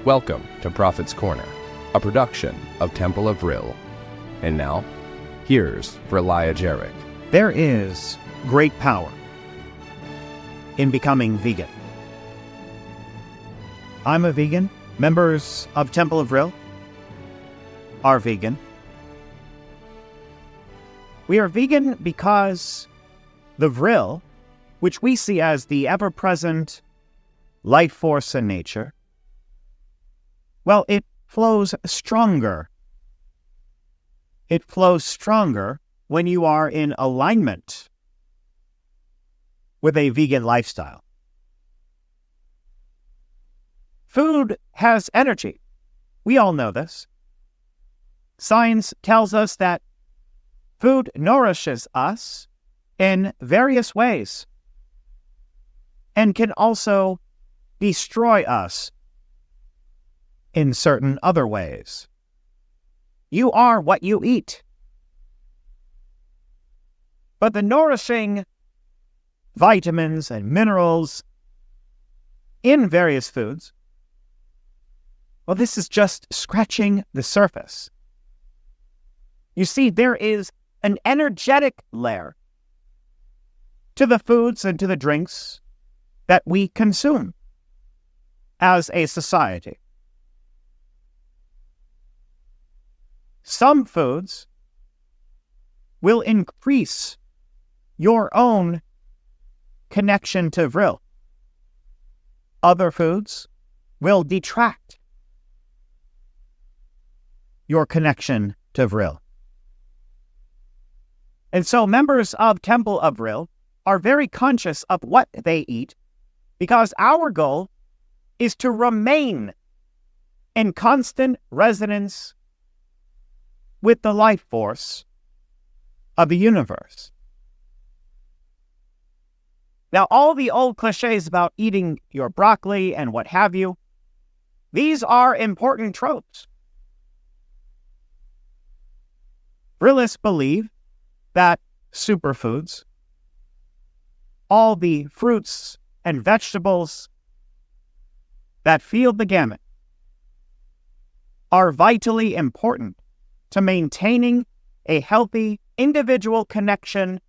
Welcome to Prophet's Corner, a production of Temple of Vril. And now, here's Vrilya Jarac. There is great power in becoming vegan. I'm a vegan. Members of Temple of Vril are vegan. We are vegan because the Vril, which we see as the ever-present life force in nature, well, it flows stronger. It flows stronger when you are in alignment with a vegan lifestyle. Food has energy. We all know this. Science tells us that food nourishes us in various ways and can also destroy us in certain other ways. You are what you eat. But the nourishing vitamins and minerals in various foods, well, this is just scratching the surface. You see, there is an energetic layer to the foods and to the drinks that we consume as a society. Some foods will increase your own connection to Vril. Other foods will detract your connection to Vril. And so members of Temple of Vril are very conscious of what they eat, because our goal is to remain in constant resonance with the life force of the universe. Now, all the old cliches about eating your broccoli and what have you, these are important tropes. Vrilists believe that superfoods, all the fruits and vegetables that field the gamut, are vitally important to maintaining a healthy individual connection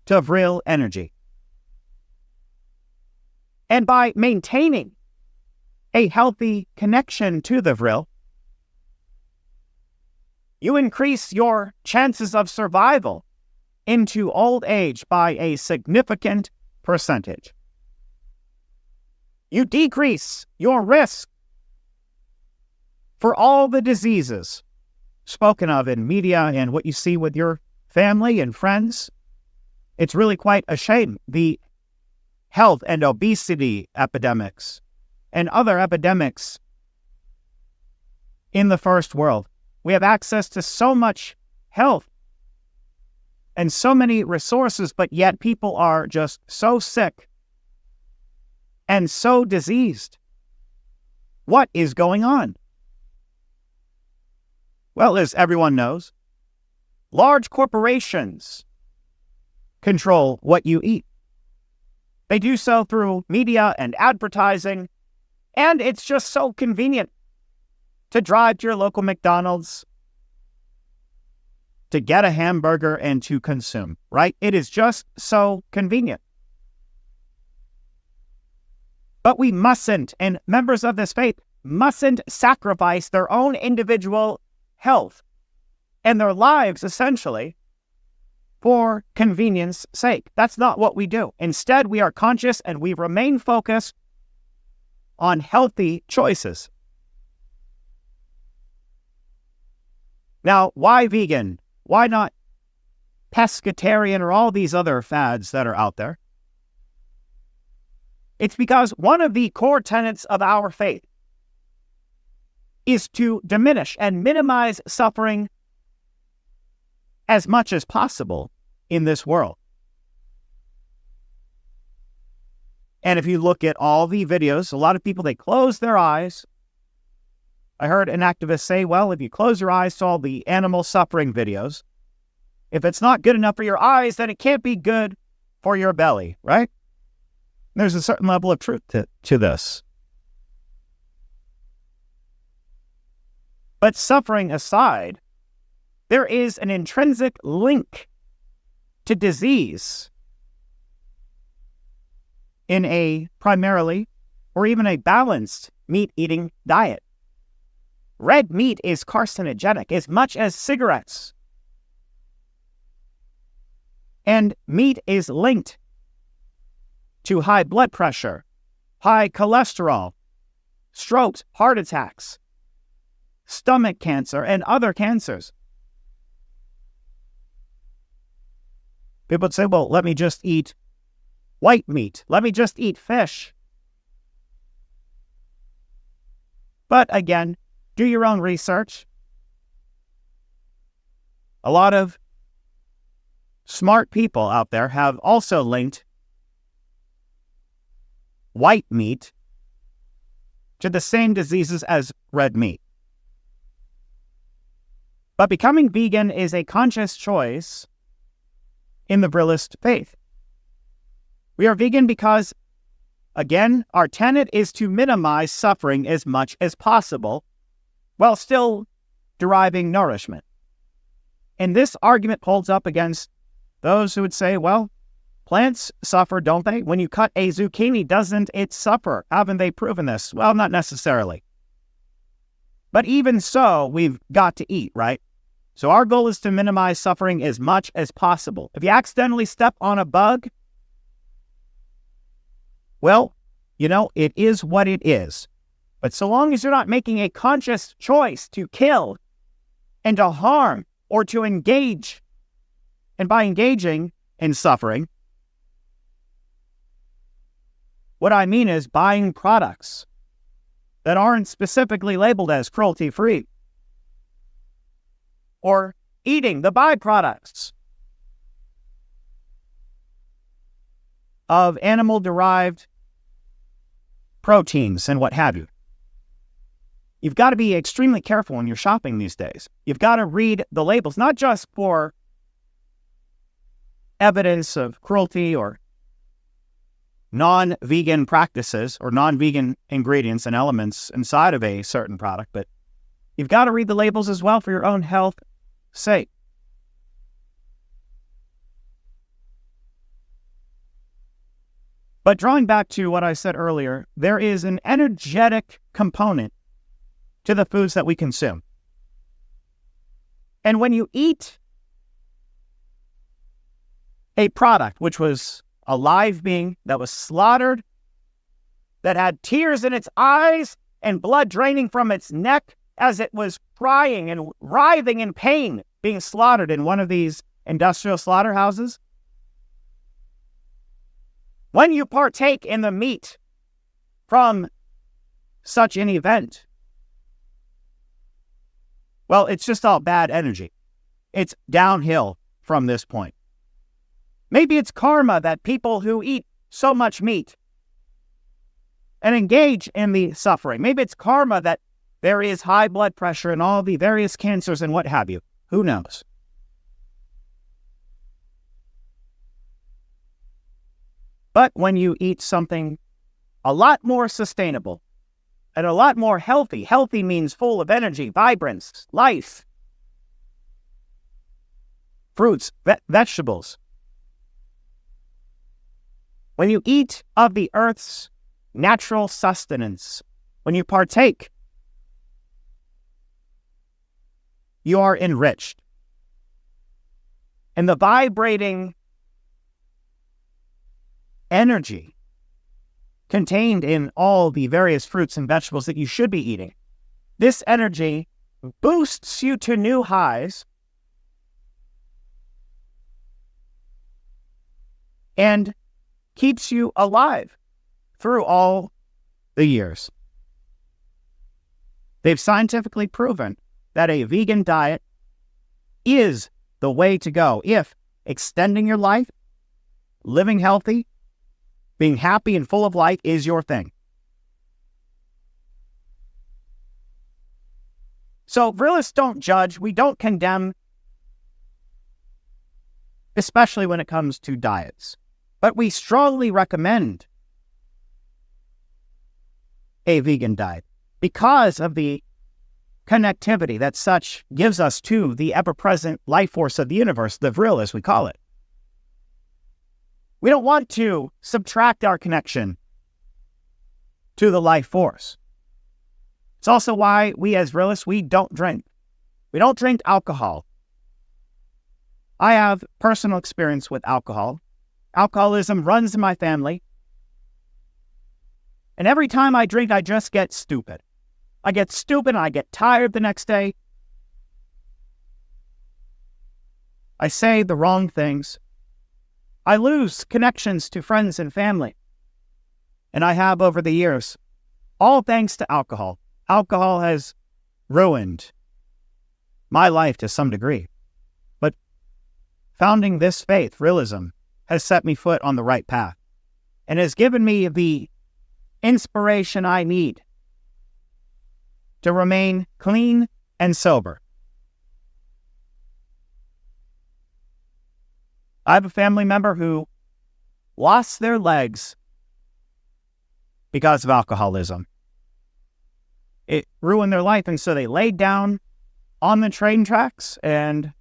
to Vril energy. And by maintaining a healthy connection to the Vril, you increase your chances of survival into old age by a significant percentage. You decrease your risk for all the diseases spoken of in media and what you see with your family and friends. It's really quite a shame. The health and obesity epidemics and other epidemics in the first world. We have access to so much health and so many resources, but yet people are just so sick and so diseased. What is going on? Well, as everyone knows, large corporations control what you eat. They do so through media and advertising, and it's just so convenient to drive to your local McDonald's, to get a hamburger and to consume, right? It is just so convenient. But we mustn't, and members of this faith mustn't sacrifice their own individual health and their lives, essentially, for convenience sake. That's not what we do. Instead, we are conscious and we remain focused on healthy choices. Now, why vegan? Why not pescatarian or all these other fads that are out there? It's because one of the core tenets of our faith is to diminish and minimize suffering as much as possible in this world. And if you look at all the videos, a lot of people, they close their eyes. I heard an activist say, well, if you close your eyes to all the animal suffering videos, if it's not good enough for your eyes, then it can't be good for your belly, right? There's a certain level of truth to this. But suffering aside, there is an intrinsic link to disease in a primarily or even a balanced meat-eating diet. Red meat is carcinogenic as much as cigarettes. And meat is linked to high blood pressure, high cholesterol, strokes, heart attacks, stomach cancer, and other cancers. People would say, well, let me just eat white meat. Let me just eat fish. But again, do your own research. A lot of smart people out there have also linked white meat to the same diseases as red meat. But becoming vegan is a conscious choice in the Vrilist faith. We are vegan because, again, our tenet is to minimize suffering as much as possible while still deriving nourishment. And this argument holds up against those who would say, well, plants suffer, don't they? When you cut a zucchini, doesn't it suffer? Haven't they proven this? Well, not necessarily. But even so, we've got to eat, right? So our goal is to minimize suffering as much as possible. If you accidentally step on a bug, well, it is what it is. But so long as you're not making a conscious choice to kill and to harm or to engage, and by engaging in suffering, what I mean is buying products that aren't specifically labeled as cruelty-free, or eating the byproducts of animal-derived proteins and what have you. You've got to be extremely careful when you're shopping these days. You've got to read the labels, not just for evidence of cruelty or non-vegan practices or non-vegan ingredients and elements inside of a certain product, but you've got to read the labels as well for your own health's sake. But drawing back to what I said earlier, there is an energetic component to the foods that we consume. And when you eat a product which was a live being that was slaughtered, that had tears in its eyes and blood draining from its neck as it was crying and writhing in pain, being slaughtered in one of these industrial slaughterhouses, when you partake in the meat from such an event, well, it's just all bad energy. It's downhill from this point. Maybe it's karma that people who eat so much meat and engage in the suffering. Maybe it's karma that there is high blood pressure and all the various cancers and what have you. Who knows? But when you eat something a lot more sustainable and a lot more healthy, healthy means full of energy, vibrance, life, fruits, vegetables. When you eat of the earth's natural sustenance, when you partake, you are enriched. And the vibrating energy contained in all the various fruits and vegetables that you should be eating, this energy boosts you to new highs and keeps you alive through all the years. They've scientifically proven that a vegan diet is the way to go if extending your life, living healthy, being happy and full of life is your thing. So Vrilists don't judge, we don't condemn, especially when it comes to diets. But we strongly recommend a vegan diet because of the connectivity that such gives us to the ever-present life force of the universe, the Vril as we call it. We don't want to subtract our connection to the life force. It's also why we as Vrilists, we don't drink. We don't drink alcohol. I have personal experience with alcohol. Alcoholism runs in my family. And every time I drink, I just get stupid. I get stupid and I get tired the next day. I say the wrong things. I lose connections to friends and family. And I have over the years, all thanks to alcohol. Alcohol has ruined my life to some degree. But founding this faith, Vrilism, has set me foot on the right path and has given me the inspiration I need to remain clean and sober. I have a family member who lost their legs because of alcoholism. It ruined their life, and so they laid down on the train tracks, and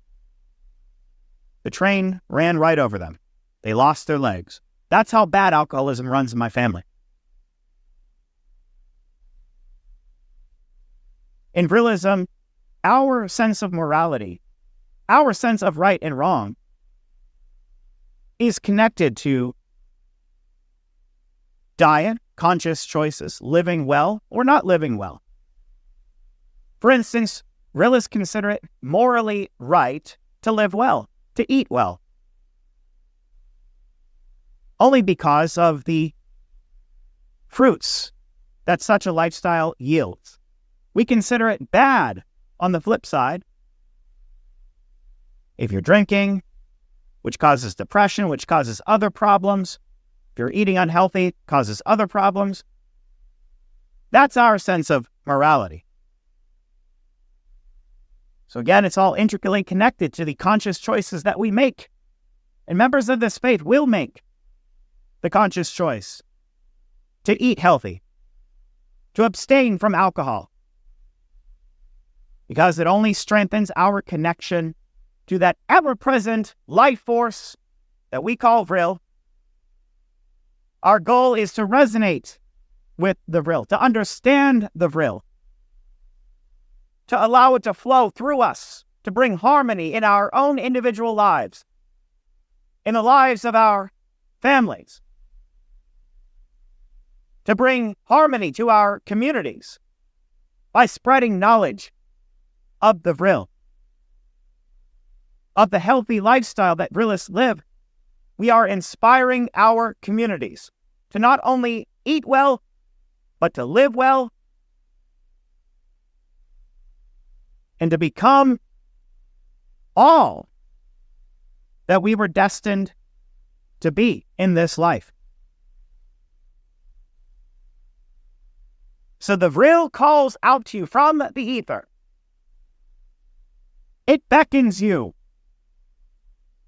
the train ran right over them. They lost their legs. That's how bad alcoholism runs in my family. In Vrilism, our sense of morality, our sense of right and wrong, is connected to diet, conscious choices, living well or not living well. For instance, Vrilists consider it morally right to live well, to eat well, only because of the fruits that such a lifestyle yields. We consider it bad on the flip side if you're drinking, which causes depression, which causes other problems. If you're eating unhealthy, causes other problems. That's our sense of morality. So again, it's all intricately connected to the conscious choices that we make. And members of this faith will make the conscious choice to eat healthy, to abstain from alcohol, because it only strengthens our connection to that ever-present life force that we call Vril. Our goal is to resonate with the Vril, to understand the Vril, to allow it to flow through us, to bring harmony in our own individual lives, in the lives of our families, to bring harmony to our communities by spreading knowledge of the Vril, of the healthy lifestyle that Vrilists live. We are inspiring our communities to not only eat well, but to live well and to become all that we were destined to be in this life. So the Vril calls out to you from the ether. It beckons you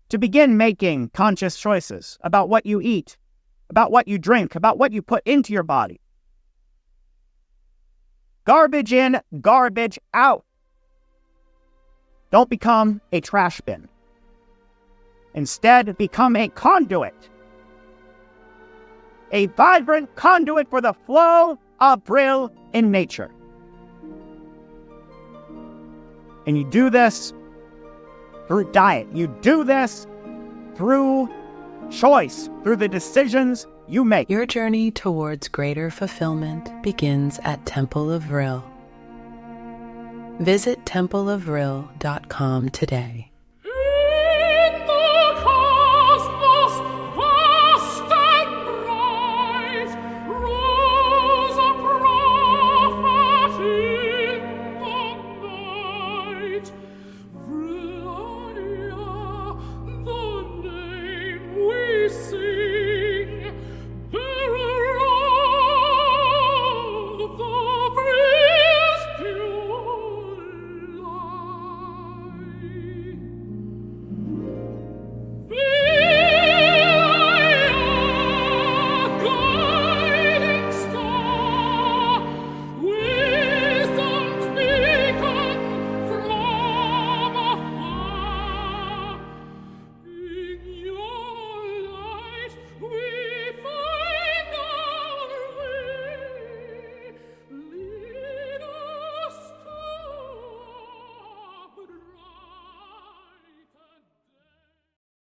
to begin making conscious choices about what you eat, about what you drink, about what you put into your body. Garbage in, garbage out. Don't become a trash bin. Instead, become a conduit. A vibrant conduit for the flow of Vril in nature. And you do this through diet. You do this through choice, through the decisions you make. Your journey towards greater fulfillment begins at Temple of Vril. Visit templeofvril.com today.